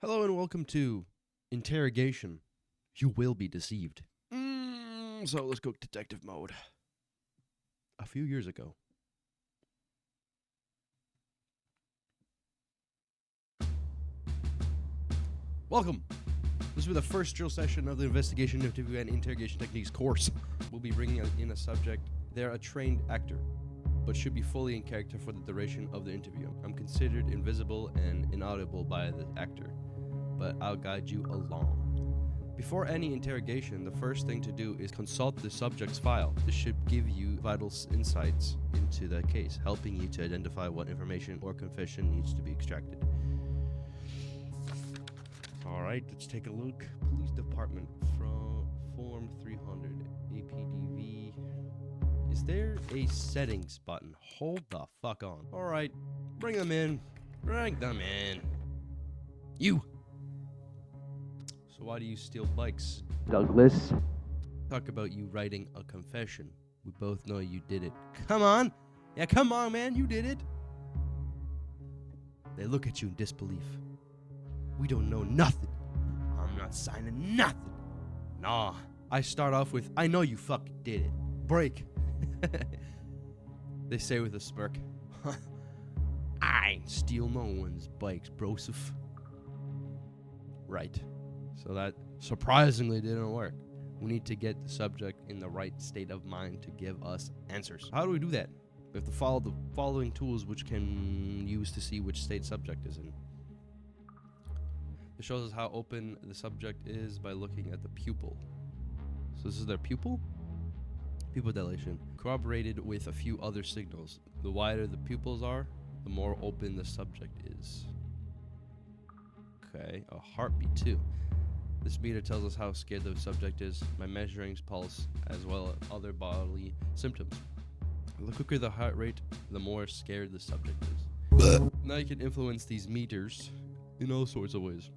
Hello and welcome to Interrogation. You will be deceived. So let's go detective mode. A few years ago. Welcome. This will be the first drill session of the Investigation, Interview, and Interrogation Techniques course. We'll be bringing in a subject. They're a trained actor, but should be fully in character for the duration of the interview. I'm considered invisible and inaudible by the actor, but I'll guide you along. Before any interrogation, the first thing to do is consult the subject's file. This should give you vital insights into the case, helping you to identify what information or confession needs to be extracted. Alright, let's take a look. Police Department from Form 300, APDV. Is there a settings button? Hold the fuck on. Alright, bring them in. Bring them in. You! So why do you steal bikes, Douglas? Talk about you writing a confession. We both know you did it. Come on! Yeah, come on, man, you did it! They look at you in disbelief. We don't know nothing. I'm not signing nothing. Nah. I start off with, I know you fucking did it. Break. They say with a smirk, I ain't steal no one's bikes, broseph. Right. So that surprisingly didn't work. We need to get the subject in the right state of mind to give us answers. How do we do that? We have to follow the following tools which can use to see which state subject is in. It shows us how open the subject is by looking at the pupil. So this is their pupil? Pupil dilation. Corroborated with a few other signals. The wider the pupils are, the more open the subject is. Okay, a heartbeat too. This meter tells us how scared the subject is by measuring pulse as well as other bodily symptoms. The quicker the heart rate, the more scared the subject is. Now you can influence these meters in all sorts of ways.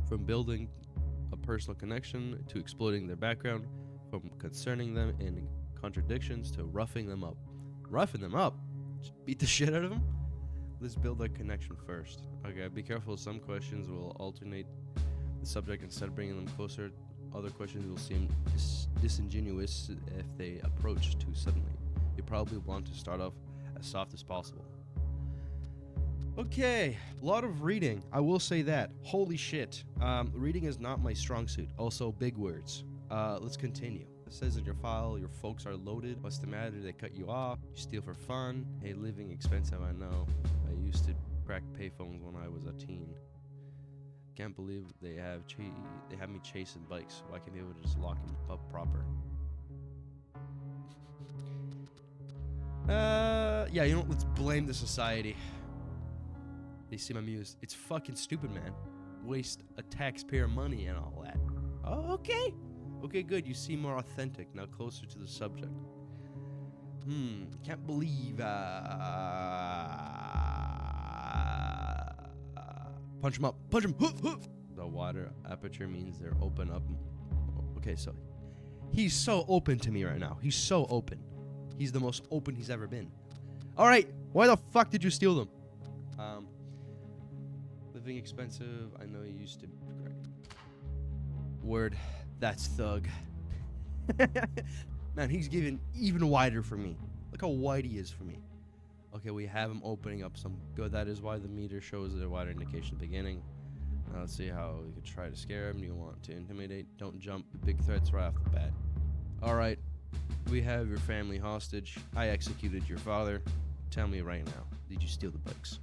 From building a personal connection to exploiting their background, from concerning them in contradictions to roughing them up. Roughing them up? Just beat the shit out of them? Let's build a connection first. Okay, be careful. Some questions will alternate the subject instead of bringing them closer. Other questions will seem disingenuous if they approach too suddenly. You probably want to start off as soft as possible. Okay, a lot of reading. I will say that. Holy shit. Reading is not my strong suit. Also, big words. Let's continue. It says in your file, your folks are loaded. What's the matter? They cut you off. You steal for fun. Hey, living expensive, I know. I used to crack payphones when I was a teen. Can't believe they have me chasing bikes. Why can't they able to just lock them up proper? Yeah, you know, let's blame the society. They seem amused. It's fucking stupid, man. Waste a taxpayer money and all that. Oh, okay. Okay, good. You seem more authentic. Now closer to the subject. Can't believe, punch him up. Punch him. The water aperture means they're open up. Okay, so he's so open to me right now. He's so open. He's the most open he's ever been. All right. Why the fuck did you steal them? Living expensive. I know you used to. Word. That's thug. Man, he's getting even wider for me. Look how wide he is for me. Okay, we have him opening up some good. That is why the meter shows a wider indication at the beginning. Now let's see how we could try to scare him. You want to intimidate. Don't jump. Big threats right off the bat. Alright. We have your family hostage. I executed your father. Tell me right now. Did you steal the bikes?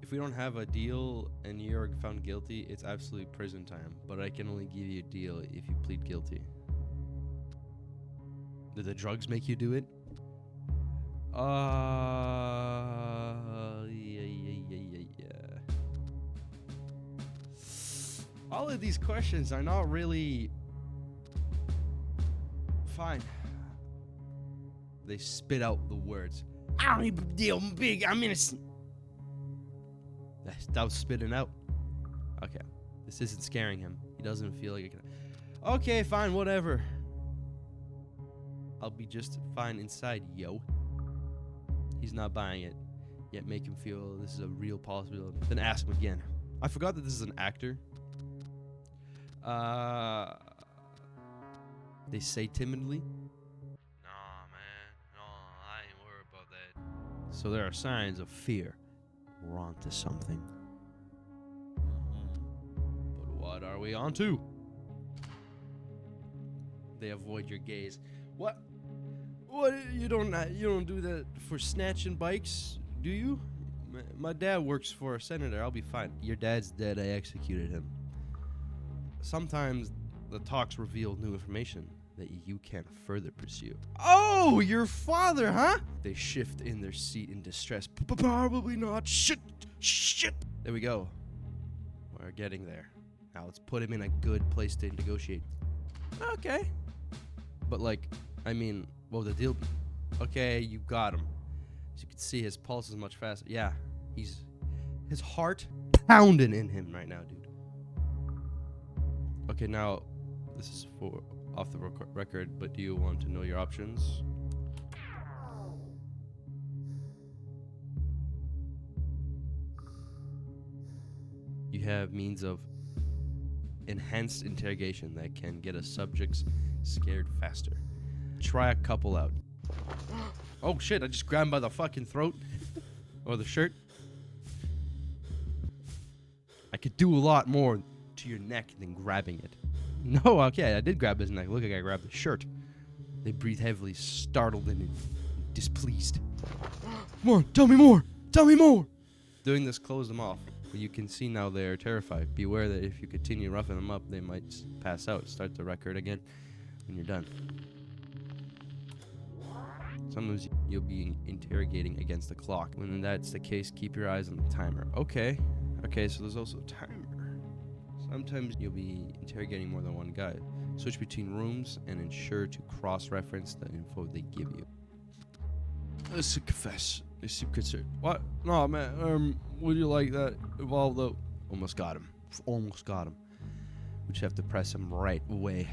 If we don't have a deal and you're found guilty, it's absolutely prison time. But I can only give you a deal if you plead guilty. Did the drugs make you do it? Yeah. All of these questions are not really fine. They spit out the words. I don't need a deal, I'm big, I'm innocent. That was spitting out. Okay. This isn't scaring him. He doesn't feel like it can. Okay, fine, whatever. I'll be just fine inside, yo. He's not buying it. Yet make him feel this is a real possibility. Then ask him again. I forgot that this is an actor. They say timidly. Nah, man. No, I ain't worried about that. So there are signs of fear. We're on to something. But what are we on to? They avoid your gaze. What? What? You don't do that for snatching bikes, do you? My dad works for a senator. I'll be fine. Your dad's dead. I executed him. Sometimes the talks reveal new information that you can further pursue. Oh, your father, huh? They shift in their seat in distress. Probably not. Shit. There we go. We're getting there. Now let's put him in a good place to negotiate. Okay. But like, I mean, what would the deal be? Okay, you got him. As you can see, his pulse is much faster. Yeah, his heart pounding in him right now, dude. Okay, now, this is for off the record, but do you want to know your options? You have means of enhanced interrogation that can get a subject scared faster. Try a couple out. Oh shit, I just grabbed him by the fucking throat. Or the shirt. I could do a lot more to your neck than grabbing it. No, okay, I did grab his neck. Look, I grabbed the shirt. They breathe heavily, startled and displeased. Come on, tell me more! Tell me more! Doing this closed them off. But you can see now they're terrified. Beware that if you continue roughing them up, they might pass out. Start the record again when you're done. Sometimes you'll be interrogating against the clock. When that's the case, keep your eyes on the timer. Okay, so there's also a timer. Sometimes you'll be interrogating more than one guy. Switch between rooms and ensure to cross-reference the info they give you. Let's confess. They seem concerned. What? No, man. Would you like that involved though? Almost got him. But you have to press him right away.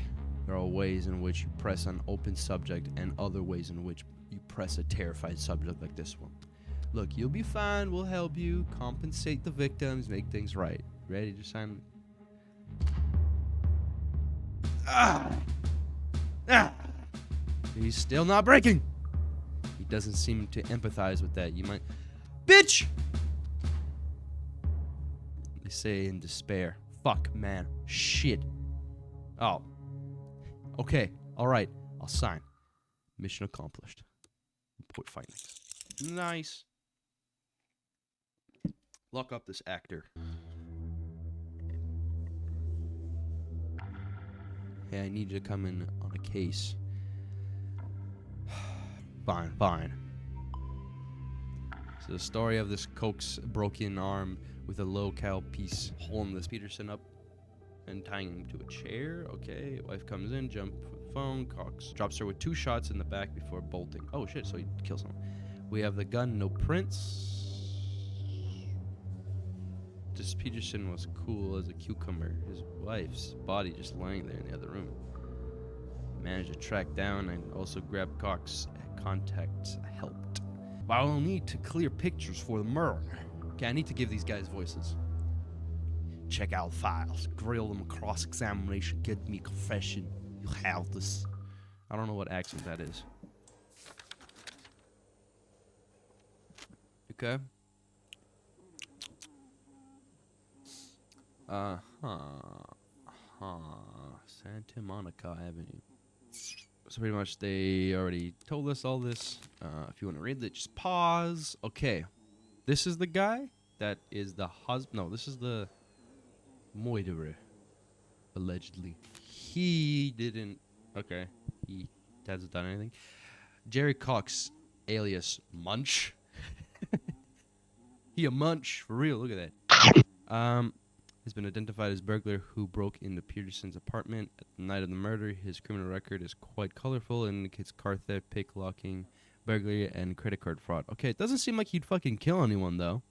There are ways in which you press an open subject and other ways in which you press a terrified subject like this one. Look, you'll be fine. We'll help you. Compensate the victims. Make things right. Ready to sign? He's still not breaking. He doesn't seem to empathize with that. You might... Bitch! They say in despair. Fuck, man. Shit. Oh. Okay. Alright. I'll sign. Mission accomplished. Report findings. Nice. Lock up this actor. Hey, I need you to come in on a case. Fine. So the story of this Coke's broken arm with a low-cal piece holding this Peterson up and tying him to a chair. Okay, wife comes in, jump phone, Cox drops her with 2 shots in the back before bolting. Oh shit, so he kills someone. We have the gun, no prints. This Peterson was cool as a cucumber. His wife's body just lying there in the other room. Managed to track down and also grab Cox. Contact helped. But I'll need to clear pictures for the murder. Okay, I need to give these guys voices. Check out files. Grill them, cross-examination. Get me confession. You have this. I don't know what accent that is. Okay. Santa Monica Avenue. So pretty much they already told us all this. If you want to read it, just pause. Okay. This is the guy that is the husband. No, this is the murderer. Allegedly. He didn't. Okay. He hasn't done anything. Jerry Cox, alias Munch. He a munch. For real. Look at that. Has been identified as burglar who broke into Peterson's apartment at the night of the murder. His criminal record is quite colorful and indicates car theft, picklocking, burglary, and credit card fraud. Okay, it doesn't seem like he'd fucking kill anyone, though.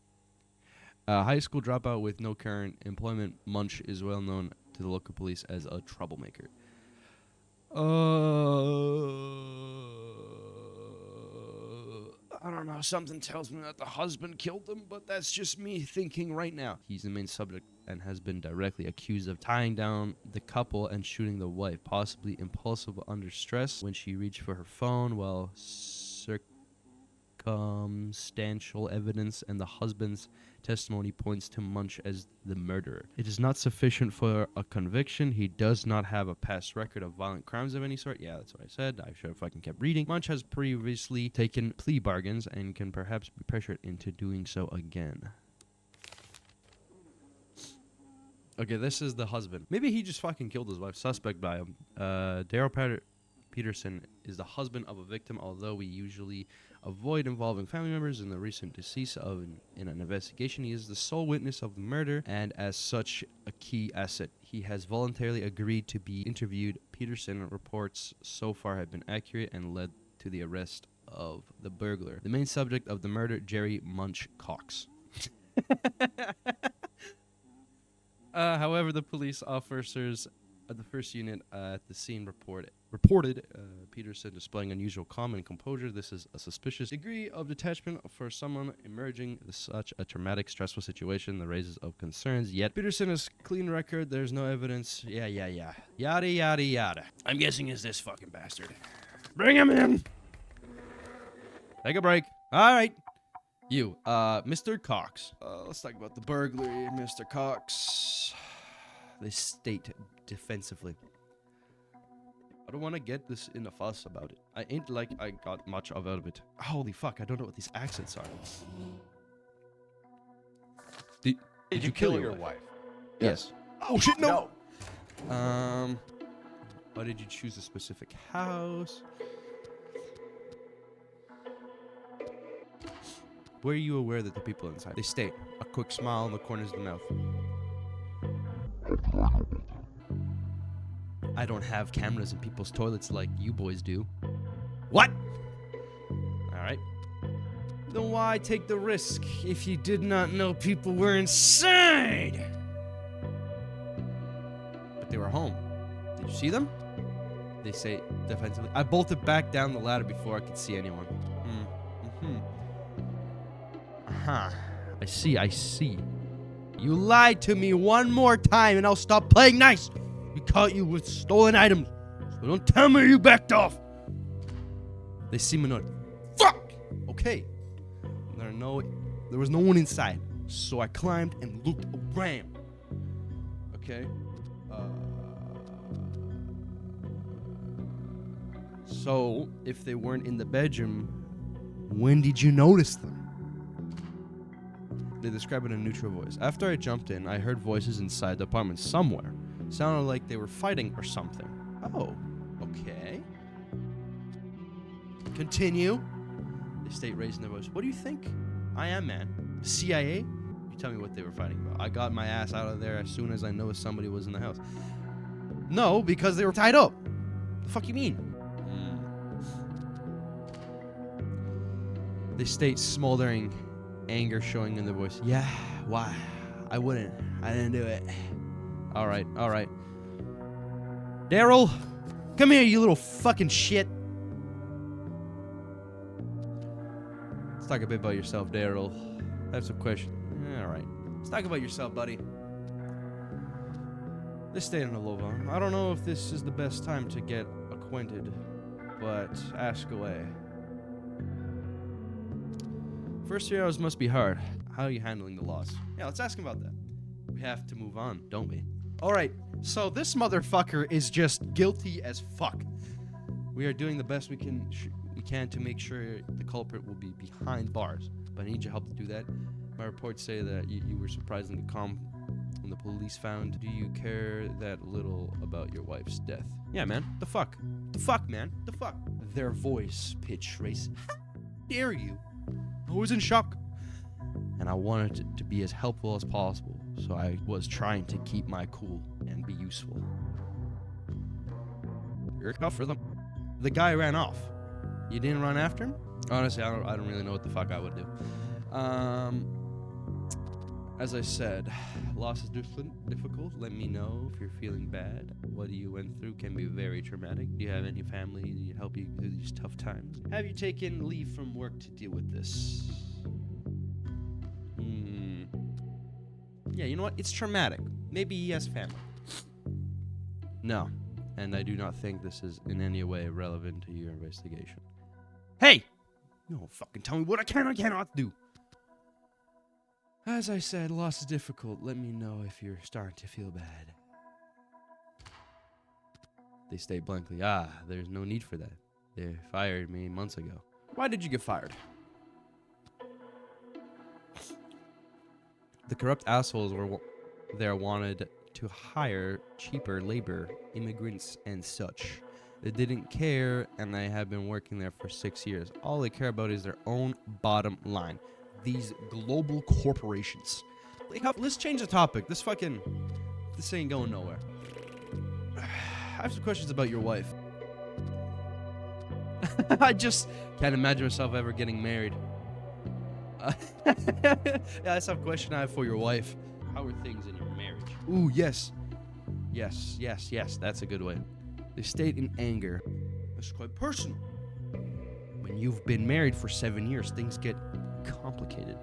High school dropout with no current employment, Munch is well known to the local police as a troublemaker. I don't know. Something tells me that the husband killed him, but that's just me thinking right now. He's the main subject and has been directly accused of tying down the couple and shooting the wife, possibly impulsive under stress when she reached for her phone while circumstantial evidence and the husband's testimony points to Munch as the murderer. It is not sufficient for a conviction. He does not have a past record of violent crimes of any sort. Yeah, that's what I said. I should have fucking kept reading. Munch has previously taken plea bargains and can perhaps be pressured into doing so again. Okay, this is the husband. Maybe he just fucking killed his wife. Suspect by him. Daryl Peterson is the husband of a victim, although we usually avoid involving family members in the recent decease in an investigation. He is the sole witness of the murder and as such a key asset. He has voluntarily agreed to be interviewed. Peterson reports so far have been accurate and led to the arrest of the burglar. The main subject of the murder, Jerry Munch Cox. However, the police officers of the first unit at the scene reported Peterson displaying unusual calm and composure. This is a suspicious degree of detachment for someone emerging in such a traumatic, stressful situation that raises of concerns. Yet Peterson has clean record. There's no evidence. Yada, yada, yada. I'm guessing it's this fucking bastard. Bring him in. Take a break. All right. You, Mr. Cox. Let's talk about the burglary, Mr. Cox. They state defensively. I don't want to get this in a fuss about it. I ain't like I got much out of it. Holy fuck, I don't know what these accents are. Did you kill your wife? Yes. Oh shit, no! Why did you choose a specific house? Were you aware that the people inside? They state, a quick smile on the corners of the mouth. I don't have cameras in people's toilets like you boys do. What? Alright. Then why take the risk if you did not know people were inside? But they were home. Did you see them? They say defensively. I bolted back down the ladder before I could see anyone. I see. You lied to me one more time and I'll stop playing nice. We caught you with stolen items, so don't tell me you backed off. They seem annoyed. Fuck! Okay. There was no one inside, so I climbed and looked around. Okay? So, if they weren't in the bedroom, when did you notice them? They describe it in a neutral voice. After I jumped in, I heard voices inside the apartment somewhere. Sounded like they were fighting or something. Oh, okay. Continue. They state raising their voice. What do you think I am, man? The CIA? You tell me what they were fighting about. I got my ass out of there as soon as I noticed somebody was in the house. No, because they were tied up. The fuck you mean? They state smoldering anger showing in their voice. Yeah, why? I wouldn't. I didn't do it. All right. Daryl, come here, you little fucking shit. Let's talk a bit about yourself, Daryl. I have some questions. All right. Let's talk about yourself, buddy. This stayed in a low volume. I don't know if this is the best time to get acquainted, but ask away. First 3 hours must be hard. How are you handling the loss? Yeah, let's ask him about that. We have to move on, don't we? Alright, so this motherfucker is just guilty as fuck. We are doing the best we can to make sure the culprit will be behind bars, but I need your help to do that. My reports say that you were surprisingly calm when the police found. Do you care that little about your wife's death? Yeah, man. The fuck, man. The fuck. Their voice pitch race. How dare you? I was in shock, and I wanted to be as helpful as possible, so I was trying to keep my cool and be useful. You're tough for them. The guy ran off. You didn't run after him? Honestly, I don't really know what the fuck I would do. As I said, loss is difficult. Let me know if you're feeling bad. What you went through can be very traumatic. Do you have any family to help you through these tough times? Have you taken leave from work to deal with this? Yeah, you know what? It's traumatic. Maybe he has family. No, and I do not think this is in any way relevant to your investigation. Hey! You don't fucking tell me what I can or cannot do. As I said, loss is difficult. Let me know if you're starting to feel bad. They state blankly, there's no need for that. They fired me months ago. Why did you get fired? The corrupt assholes there wanted to hire cheaper labor, immigrants and such. They didn't care, and I have been working there for 6 years. All they care about is their own bottom line. These global corporations. Let's change the topic. This ain't going nowhere. I have some questions about your wife. I just can't imagine myself ever getting married. Yeah, that's a question I have for your wife. How are things in your marriage? Ooh, yes. Yes, that's a good way. They state in anger. It's quite personal. When you've been married for 7 years, things get complicated.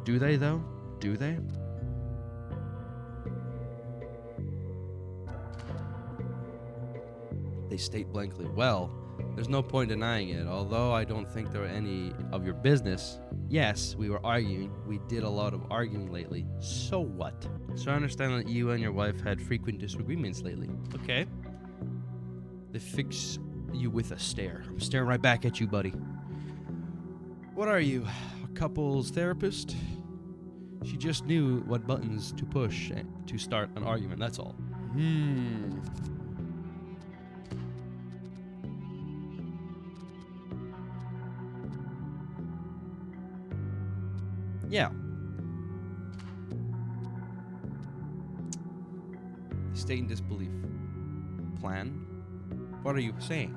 Do they, though? Do they? They state blankly, well, there's no point denying it. Although I don't think there were any of your business. Yes, we were arguing. We did a lot of arguing lately. So what? So I understand that you and your wife had frequent disagreements lately. Okay. They fix you with a stare. I'm staring right back at you, buddy. What are you? A couples therapist? She just knew what buttons to push to start an argument, that's all. Yeah. Stay in disbelief. Plan? What are you saying?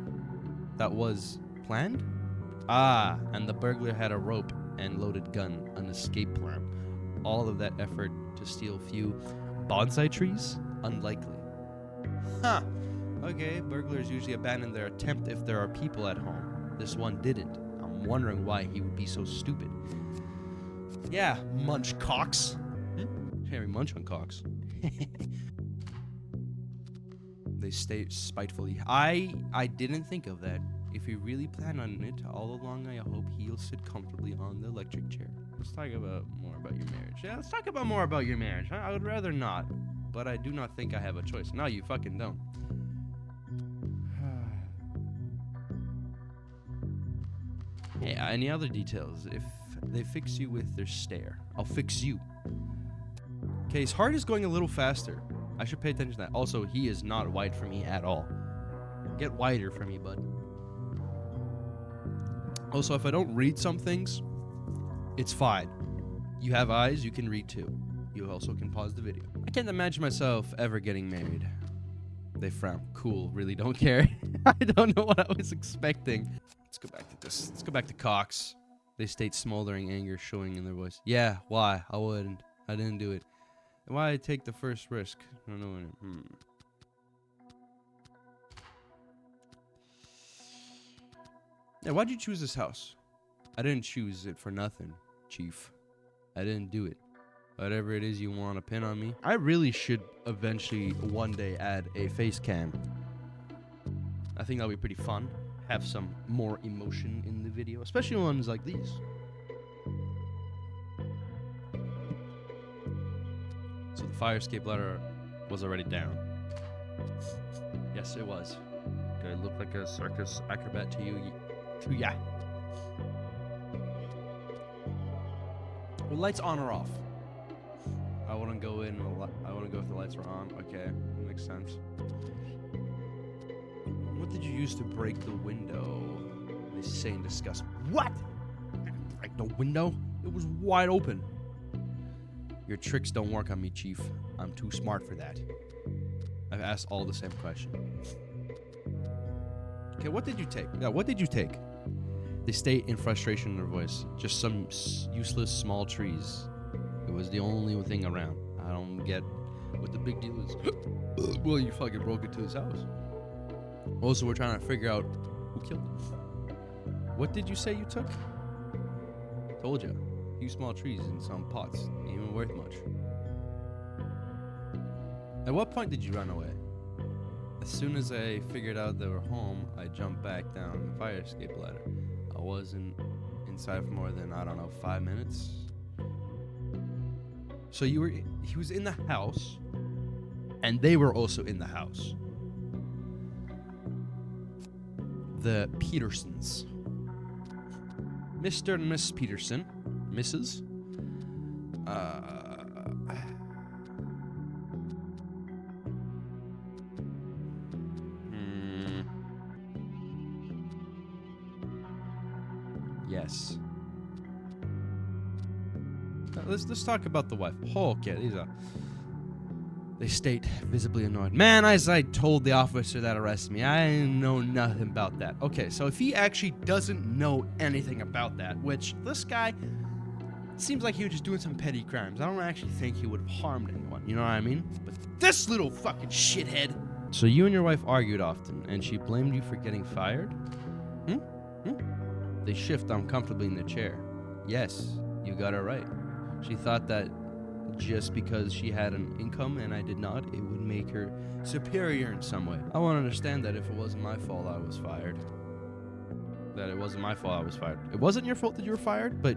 That was planned? And the burglar had a rope and loaded gun, an escape plan. All of that effort to steal few bonsai trees? Unlikely. Huh. Okay, burglars usually abandon their attempt if there are people at home. This one didn't. I'm wondering why he would be so stupid. Yeah, munch cocks. Harry munch on cocks. They state spitefully, I didn't think of that. If you really plan on it all along, I hope he'll sit comfortably on the electric chair. Let's talk more about your marriage. Yeah, let's talk about more about your marriage. I would rather not, but I do not think I have a choice. No, you fucking don't. Yeah, any other details? If they fix you with their stare, I'll fix you. Okay, his heart is going a little faster. I should pay attention to that. Also, he is not wide for me at all. Get wider for me, bud. Also, if I don't read some things, it's fine. You have eyes, you can read too. You also can pause the video. I can't imagine myself ever getting married. They frown. Cool, really don't care. I don't know what I was expecting. Let's go back to this. Let's go back to Cox. They state smoldering anger showing in their voice. Yeah, why? I wouldn't. I didn't do it. Why take the first risk? I don't know. Yeah, why'd you choose this house? I didn't choose it for nothing, Chief. I didn't do it. Whatever it is you want to pin on me. I really should eventually one day add a face cam. I think that'll be pretty fun. Have some more emotion in the video, especially ones like these. So the fire escape ladder was already down. Yes, it was. Do I look like a circus acrobat to you? Yeah. Well, lights on or off? I wouldn't go in. I wouldn't go if the lights were on. Okay, makes sense. What did you use to break the window? They say in disgust. What? I didn't break the window. It was wide open. Your tricks don't work on me, Chief. I'm too smart for that. I've asked all the same question. Okay, what did you take? Yeah, what did you take? They state in frustration in their voice. Just some useless small trees. was the only thing around. I don't get what the big deal is. Well, you fucking broke into his house. Also, we're trying to figure out who killed him. What did you say you took? Told you. A few small trees and some pots. Ain't even worth much. At what point did you run away? As soon as I figured out they were home, I jumped back down the fire escape ladder. I wasn't inside for more than, I don't know, 5 minutes. So he was in the house, and they were also in the house. The Petersons. Mr. and Miss Peterson. Mrs. Yes. Let's talk about the wife. Oh, okay, they state visibly annoyed. Man, as I told the officer that arrested me, I know nothing about that. Okay, so if he actually doesn't know anything about that, which this guy seems like he was just doing some petty crimes. I don't actually think he would have harmed anyone, you know what I mean? But this little fucking shithead. So you and your wife argued often, and she blamed you for getting fired? They shift uncomfortably in the chair. Yes, you got it right. She thought that just because she had an income and I did not, it would make her superior in some way. I want to understand that if it wasn't my fault I was fired. That it wasn't my fault I was fired. It wasn't your fault that you were fired, but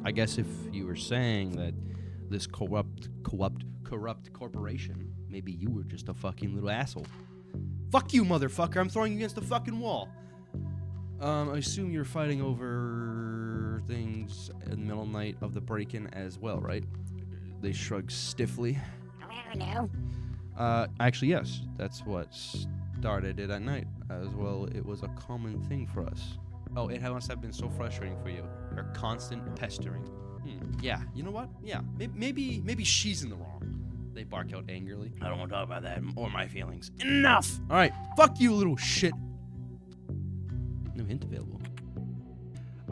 I guess if you were saying that this corrupt corporation, maybe you were just a fucking little asshole. Fuck you, motherfucker. I'm throwing you against the fucking wall. I assume you're fighting over things in the middle of the night of the break-in as well, right? They shrug stiffly. I don't know. Actually, yes. That's what started it at night. As well, it was a common thing for us. Oh, it must have been so frustrating for you. Your constant pestering. Yeah, you know what? Yeah, maybe she's in the wrong. They bark out angrily. I don't want to talk about that or my feelings. Enough! Alright, fuck you, little shit. No hint available.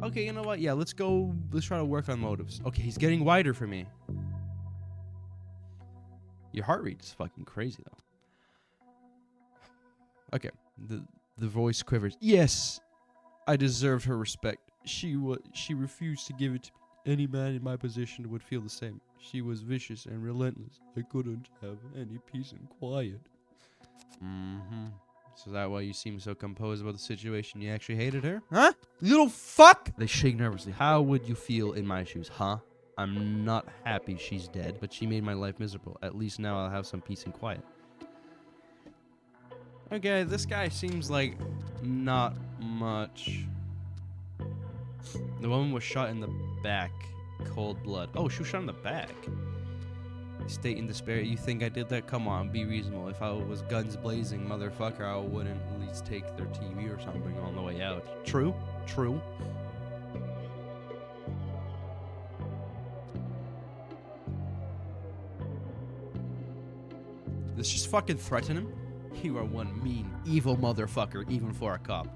Okay, you know what? Yeah, let's try to work on motives. Okay, he's getting wider for me. Your heart rate is fucking crazy, though. Okay, the voice quivers. Yes, I deserved her respect. She refused to give it to me. Any man in my position would feel the same. She was vicious and relentless. I couldn't have any peace and quiet. So is that why you seem so composed about the situation? You actually hated her? Huh? Little fuck! They shake nervously. How would you feel in my shoes, huh? I'm not happy she's dead, but she made my life miserable. At least now I'll have some peace and quiet. Okay, this guy seems like not much. The woman was shot in the back. Cold blood. Oh, she was shot in the back. State in despair. You think I did that? Come on, be reasonable. If I was guns blazing, motherfucker, I wouldn't at least take their TV or something on the way out. True. True. Let's just fucking threaten him. You are one mean, evil motherfucker, even for a cop.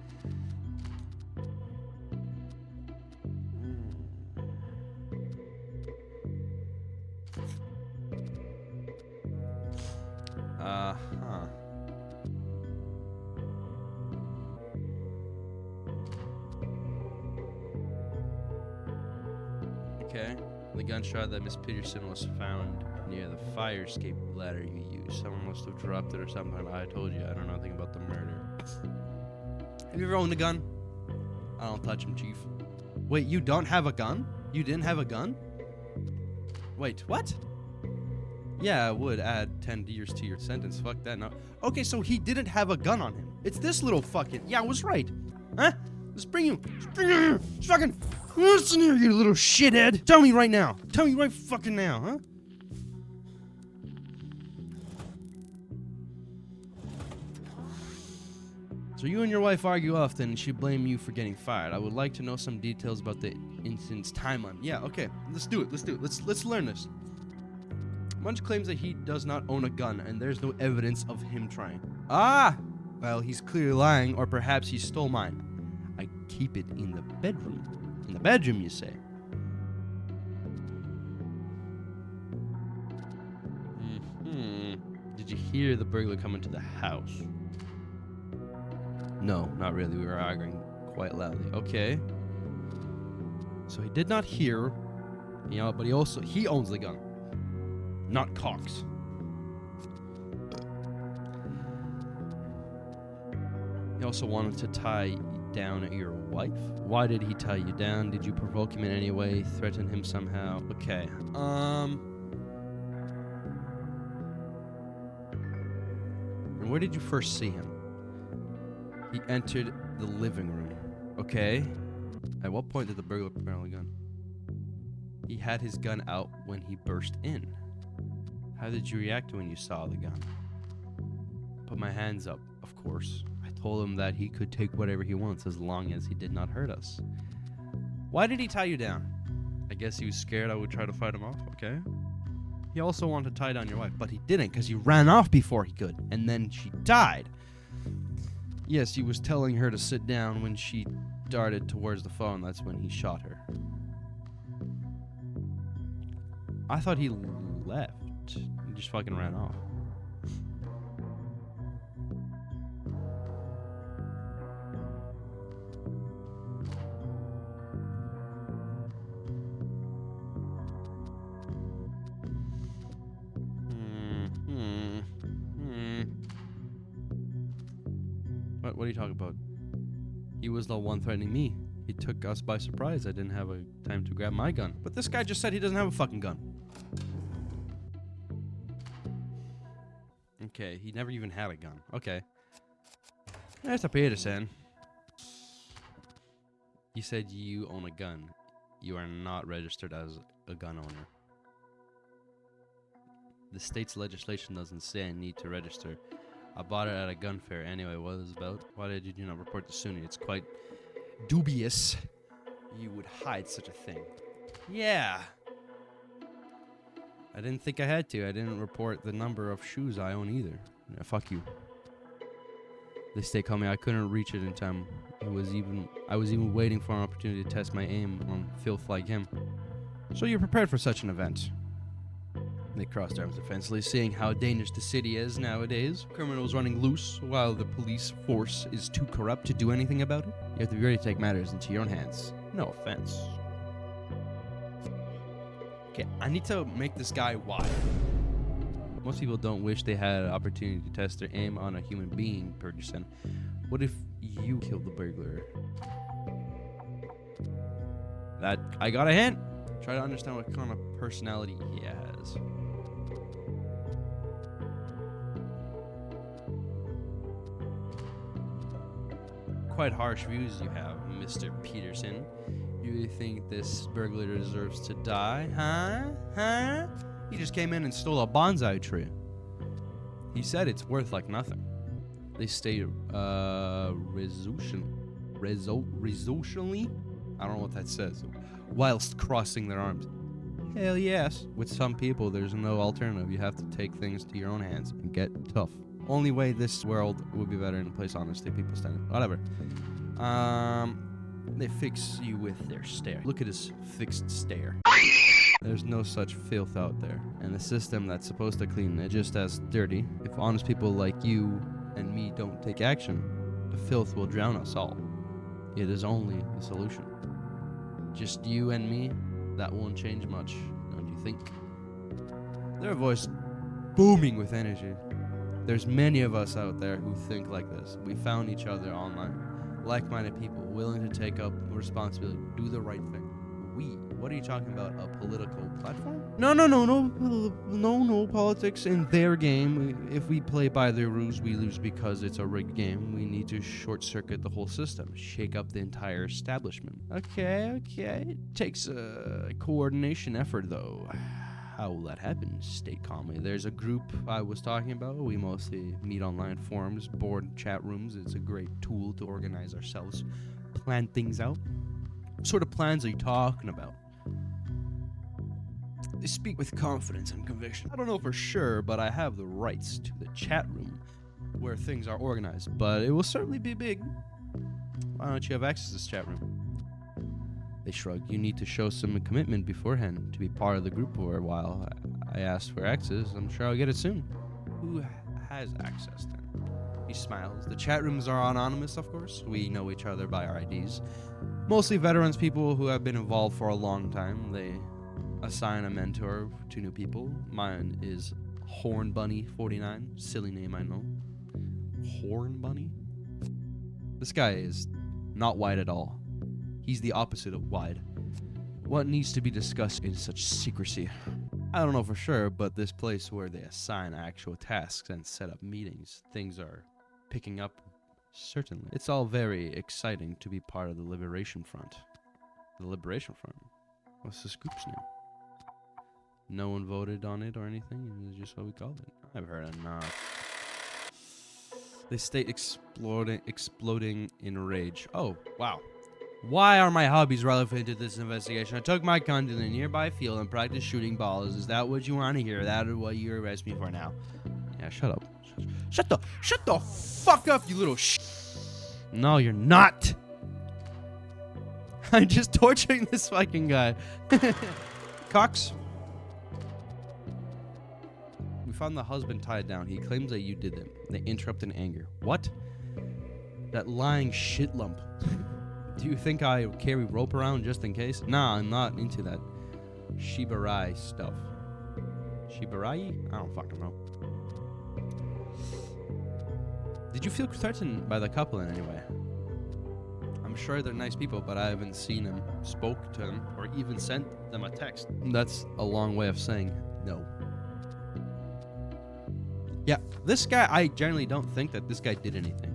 Okay. The gunshot that Miss Peterson was found near the fire escape ladder you used. Someone must have dropped it or something. I told you, I don't know nothing about the murder. Have you ever owned a gun? I don't touch them, Chief. Wait, you don't have a gun? You didn't have a gun? Wait, what? Yeah, I would add 10 years to your sentence. Fuck that. No. Okay, so he didn't have a gun on him. It's this little fucking... Yeah, I was right. Huh? Let's bring you. Let's fucking... Listen here, you little shithead. Tell me right now. Tell me right fucking now, huh? So you and your wife argue often and she blames you for getting fired. I would like to know some details about the incident's timeline. Yeah, okay. Let's do it. Let's learn this. Munch claims that he does not own a gun and there's no evidence of him trying. Ah! Well, he's clearly lying, or perhaps he stole mine. I keep it in the bedroom. In the bedroom, you say? you hear the burglar come into the house? No, not really. We were arguing quite loudly. Okay. So he did not hear, but he owns the gun. Not Cox. He also wanted to tie down your wife. Why did he tie you down? Did you provoke him in any way? Threaten him somehow? Okay. And where did you first see him? He entered the living room. Okay. At what point did the burglar barrel a gun? He had his gun out when he burst in. How did you react when you saw the gun? Put my hands up, of course. I told him that he could take whatever he wants as long as he did not hurt us. Why did he tie you down? I guess he was scared I would try to fight him off, okay? He also wanted to tie down your wife, but he didn't because he ran off before he could, and then she died. Yes, he was telling her to sit down when she darted towards the phone. That's when he shot her. I thought he left. He just fucking ran off. What are you talking about? He was the one threatening me. He took us by surprise. I didn't have a time to grab my gun. But this guy just said he doesn't have a fucking gun. Okay, he never even had a gun. Okay. Mr. Peterson. You said you own a gun. You are not registered as a gun owner. The state's legislation doesn't say I need to register. I bought it at a gun fair. Anyway, what is it about? Why did you not report to SUNY? It's quite dubious you would hide such a thing. Yeah. I didn't think I had to. I didn't report the number of shoes I own either. Yeah, fuck you. The state called me. I couldn't reach it in time. I was even waiting for an opportunity to test my aim on filth like him. So you're prepared for such an event. They crossed arms defensively, seeing how dangerous the city is nowadays. Criminals running loose while the police force is too corrupt to do anything about it. You have to be ready to take matters into your own hands. No offense. Okay, I need to make this guy wild. Most people don't wish they had an opportunity to test their aim on a human being, Ferguson. What if you killed the burglar? That I got a hint. Try to understand what kind of personality he has. Quite harsh views you have, Mr. Peterson. You think this burglar deserves to die, huh? He just came in and stole a bonsai tree. He said it's worth like nothing. They state resolutionally, I don't know what that says, whilst crossing their arms. Hell yes. With some people, there's no alternative. You have to take things to your own hands and get tough. Only way this world would be better in a place honestly people stand. Whatever. They fix you with their stare. Look at his fixed stare. There's no such filth out there. And the system that's supposed to clean it just as dirty. If honest people like you and me don't take action, the filth will drown us all. It is only the solution. Just you and me, that won't change much, don't you think? Their voice booming with energy. There's many of us out there who think like this. We found each other online. Like-minded people willing to take up responsibility, do the right thing. What are you talking about? A political platform? No politics in their game. If we play by their rules, we lose because it's a rigged game. We need to short-circuit the whole system, shake up the entire establishment. Okay. It takes a coordination effort, though. How will that happen? State calmly. There's a group I was talking about. We mostly meet online forums, board chat rooms. It's a great tool to organize ourselves, plan things out. What sort of plans are you talking about? They speak with confidence and conviction. I don't know for sure, but I have the rights to the chat room where things are organized, but it will certainly be big. Why don't you have access to this chat room? They shrugged. You need to show some commitment beforehand to be part of the group for a while. I asked for access. I'm sure I'll get it soon. has access to. He smiles. The chat rooms are anonymous, of course. We know each other by our IDs. Mostly veterans, people who have been involved for a long time. They assign a mentor to new people. Mine is Horn Bunny 49. Silly name, I know. Horn Bunny? This guy is not wide at all. He's the opposite of wide. What needs to be discussed in such secrecy? I don't know for sure, but this place where they assign actual tasks and set up meetings, things are picking up, certainly. It's all very exciting to be part of the Liberation Front. The Liberation Front? What's the group's name? No one voted on it or anything, it's just what we called it. I've heard enough. They state exploding in rage. Oh, wow. Why are my hobbies relevant to this investigation? I took my gun to the nearby field and practiced shooting balls. Is that what you want to hear? That is what you arrest me for now? Yeah, shut up. Shut the fuck up, you little No, you're not. I'm just torturing this fucking guy. Cox. We found the husband tied down. He claims that you did them. They interrupt in anger. What? That lying shit lump. Do you think I carry rope around just in case? Nah, I'm not into that Shibarai stuff. Shibarai? I don't fucking know. Did you feel threatened by the couple in any way? I'm sure they're nice people, but I haven't seen them, spoke to them, or even sent them a text. That's a long way of saying no. Yeah, this guy, I generally don't think that this guy did anything.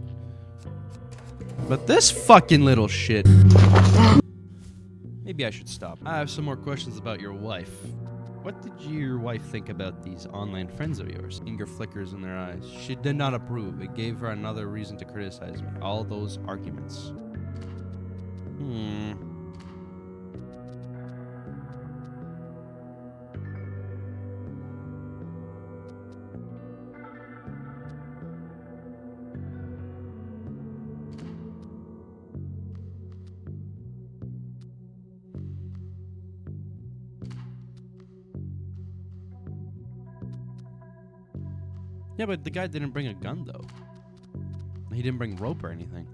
But this fucking little shit. Maybe I should stop. I have some more questions about your wife. What did your wife think about these online friends of yours? Anger flickers in their eyes. She did not approve. It gave her another reason to criticize me. All those arguments. Yeah, but the guy didn't bring a gun, though. He didn't bring rope or anything.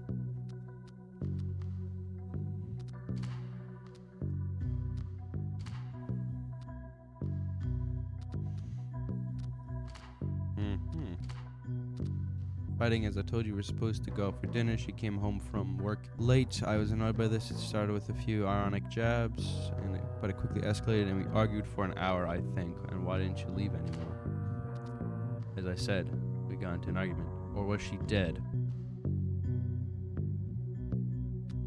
Fighting, as I told you, we were supposed to go out for dinner. She came home from work late. I was annoyed by this. It started with a few ironic jabs, but it quickly escalated, and we argued for an hour, I think. And why didn't you leave anymore? As I said, we got into an argument. Or was she dead?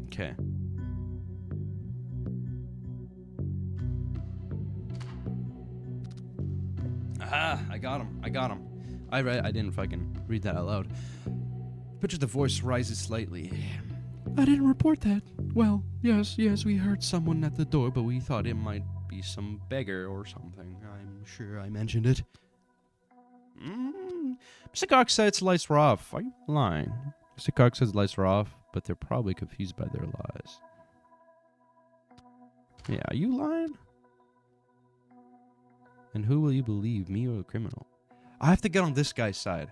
Okay. Aha! I got him. I didn't fucking read that out loud. Picture the voice rises slightly. I didn't report that. Well, yes, we heard someone at the door, but we thought it might be some beggar or something. I'm sure I mentioned it. Mr. Cox says lights were off. Are you lying? Mr. Cox says lights were off, but they're probably confused by their lies. Yeah, are you lying? And who will you believe, me or the criminal? I have to get on this guy's side.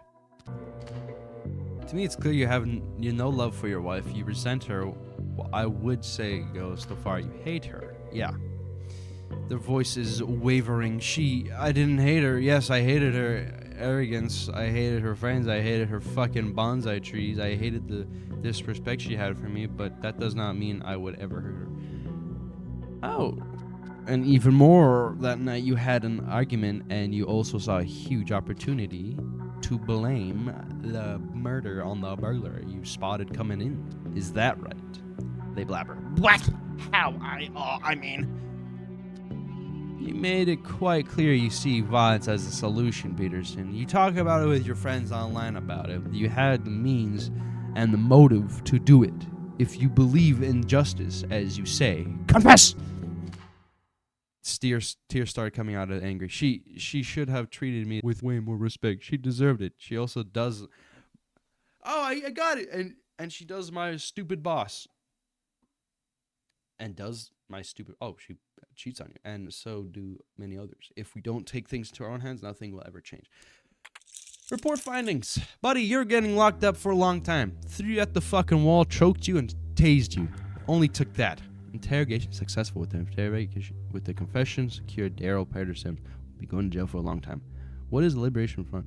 To me, it's clear you have no love for your wife. You resent her. Well, I would say goes so far you hate her. Yeah. Their voice is wavering. I didn't hate her. Yes, I hated her arrogance. I hated her friends. I hated her fucking bonsai trees. I hated the disrespect she had for me, but that does not mean I would ever hurt her. Oh. And even more, that night you had an argument and you also saw a huge opportunity to blame the murder on the burglar you spotted coming in. Is that right? They blabber. What? How? You made it quite clear you see violence as a solution, Peterson. You talk about it with your friends online about it. You had the means and the motive to do it. If you believe in justice, as you say, confess! Tears started coming out of anger. She should have treated me with way more respect. She deserved it. She also does... Oh, I got it! And she does my stupid boss. And does my stupid... Oh, she cheats on you. And so do many others. If we don't take things into our own hands, nothing will ever change. Report findings. Buddy, you're getting locked up for a long time. Threw you at the fucking wall, choked you, and tased you. Only took that. Interrogation successful with the interrogation. With the confession secured, Daryl Peterson will be going to jail for a long time. What is the Liberation Front?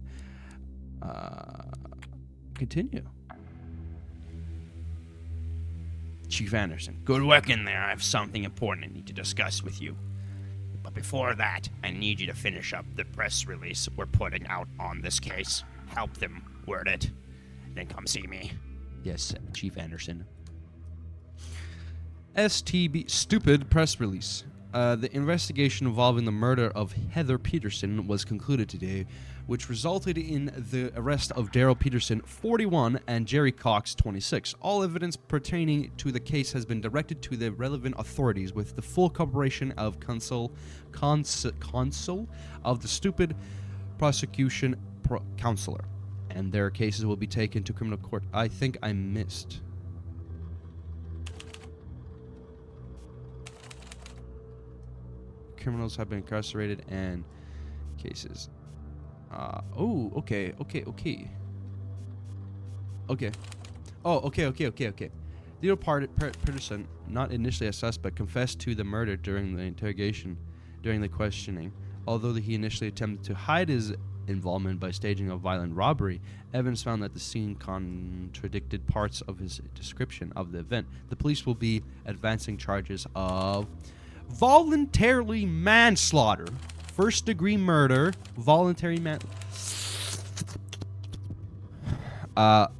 Continue. Chief Anderson, good work in there. I have something important I need to discuss with you. But before that, I need you to finish up the press release we're putting out on this case. Help them word it. Then come see me. Yes, Chief Anderson. STB stupid press release. The investigation involving the murder of Heather Peterson was concluded today, which resulted in the arrest of Daryl Peterson, 41, and Jerry Cox, 26. All evidence pertaining to the case has been directed to the relevant authorities with the full cooperation of counsel of the stupid prosecution counselor, and their cases will be taken to criminal court. I think I missed. Criminals have been incarcerated and cases. Okay. Leo Peterson, not initially a suspect, confessed to the murder during the interrogation, during the questioning. Although he initially attempted to hide his involvement by staging a violent robbery, evidence found that the scene contradicted parts of his description of the event. The police will be advancing charges of voluntarily manslaughter, first-degree murder, voluntary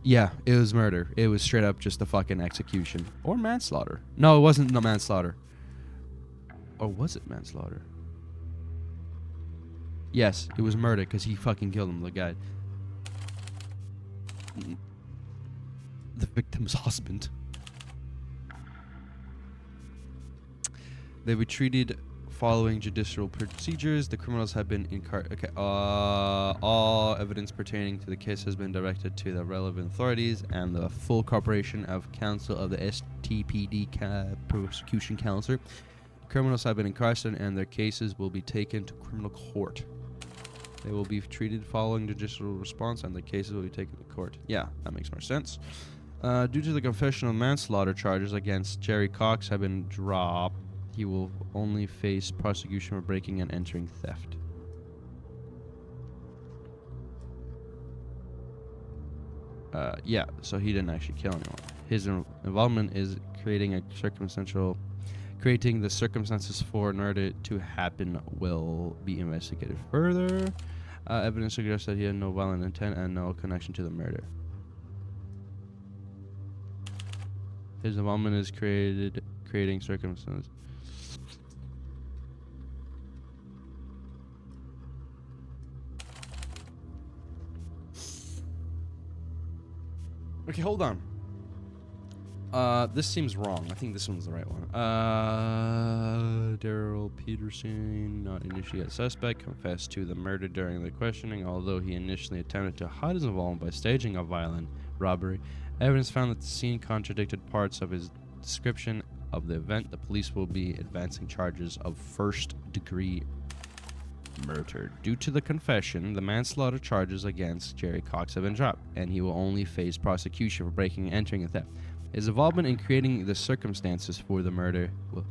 yeah, it was murder. It was straight up just a fucking execution. Or manslaughter. No, it wasn't no manslaughter. Or was it manslaughter? Yes, it was murder because he fucking killed him, the guy. The victim's husband. They were treated following judicial procedures. The criminals have been all evidence pertaining to the case has been directed to the relevant authorities and the full cooperation of counsel of the STPD prosecution counselor. Criminals have been incarcerated and their cases will be taken to criminal court. They will be treated following judicial response and the cases will be taken to court. Yeah, that makes more sense. Due to the confession of manslaughter charges against Jerry Cox have been dropped, he will only face prosecution for breaking and entering theft. Yeah, so he didn't actually kill anyone. His involvement is creating the circumstances for murder to happen will be investigated further. Evidence suggests that he had no violent intent and no connection to the murder. His involvement is creating circumstances. Okay, hold on. This seems wrong. I think this one's the right one. Daryl Peterson, not initially a suspect, confessed to the murder during the questioning, although he initially attempted to hide his involvement by staging a violent robbery. Evidence found that the scene contradicted parts of his description of the event. The police will be advancing charges of first-degree murder. Due to the confession, the manslaughter charges against Jerry Cox have been dropped, and he will only face prosecution for breaking and entering a theft. His involvement in creating the circumstances for the murder will...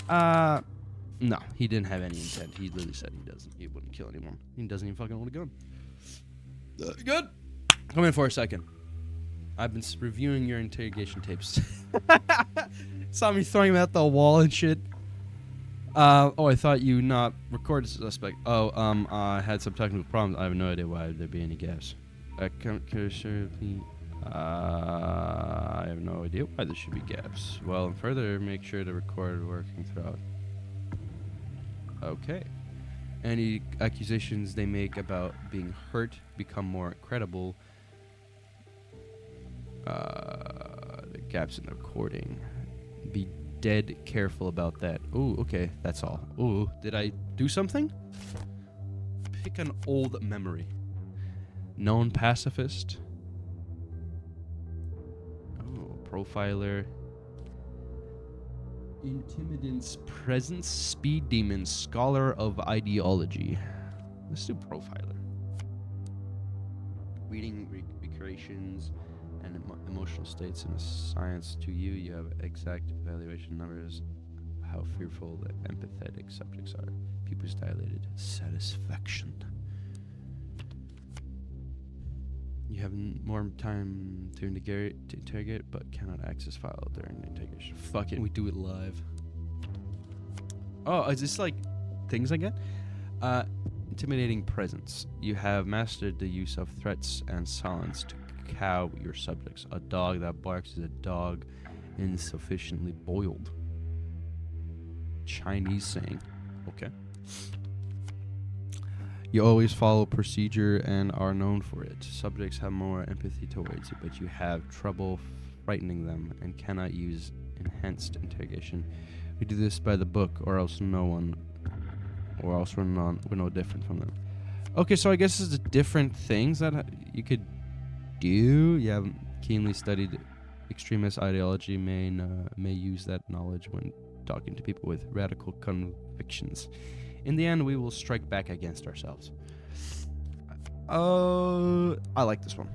No, he didn't have any intent. He literally said he wouldn't kill anyone. He doesn't even fucking own a gun. Good. Come in for a second. I've been reviewing your interrogation tapes. Saw me throwing them at the wall and shit. I thought you not recorded the suspect. I had some technical problems. I have no idea why there'd be any gaps. I have no idea why there should be gaps. Well, and further, make sure to record working throughout. Okay. Any accusations they make about being hurt become more credible. The gaps in the recording. Be dead careful about that. Ooh, okay, that's all. Ooh, did I do something? Pick an old memory. Known pacifist. Oh, profiler. Intimidance, presence, speed demon, scholar of ideology. Let's do profiler. Reading recreations and emotional states in a science to you. You have exact evaluation numbers. How fearful the empathetic subjects are. Pupils dilated. Satisfaction. You have more time to interrogate, but cannot access file during the interrogation. Fuck it, we do it live. Oh, is this like things I get? Intimidating presence. You have mastered the use of threats and silence to cow your subjects. A dog that barks is a dog insufficiently boiled. Chinese saying. Okay. You always follow procedure and are known for it. Subjects have more empathy towards you, but you have trouble frightening them and cannot use enhanced interrogation. We do this by the book, or else we're no different from them. Okay, so I guess this is the different things that you could do. You have keenly studied extremist ideology, may use that knowledge when talking to people with radical convictions. In the end, we will strike back against ourselves. I like this one.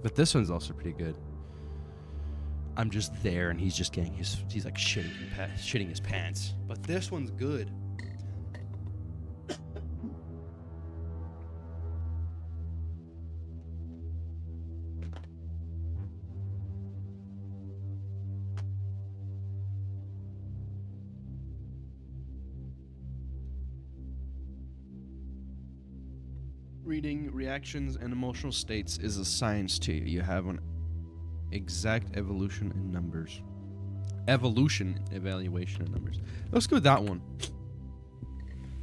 But this one's also pretty good. I'm just there, and he's just getting he's like shitting his pants. But this one's good. Reading reactions and emotional states is a science to you. You have an exact evolution in numbers. Evaluation in numbers. Let's go with that one.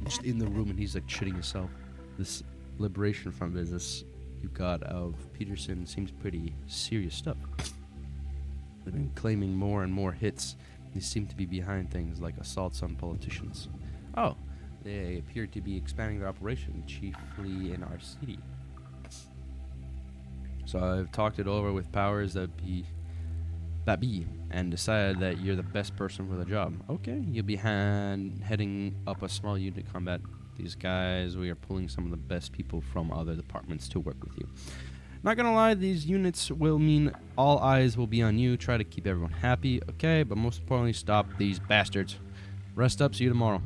Just in the room and he's like shitting himself. This liberation from business you got of Peterson seems pretty serious stuff. They've been claiming more and more hits. They seem to be behind things like assaults on politicians. Oh. They appear to be expanding their operation, chiefly in our city. So I've talked it over with powers that be, and decided that you're the best person for the job. Okay, you'll be heading up a small unit combat. These guys, we are pulling some of the best people from other departments to work with you. Not gonna lie, these units will mean all eyes will be on you. Try to keep everyone happy, okay? But most importantly, stop these bastards. Rest up, see you tomorrow.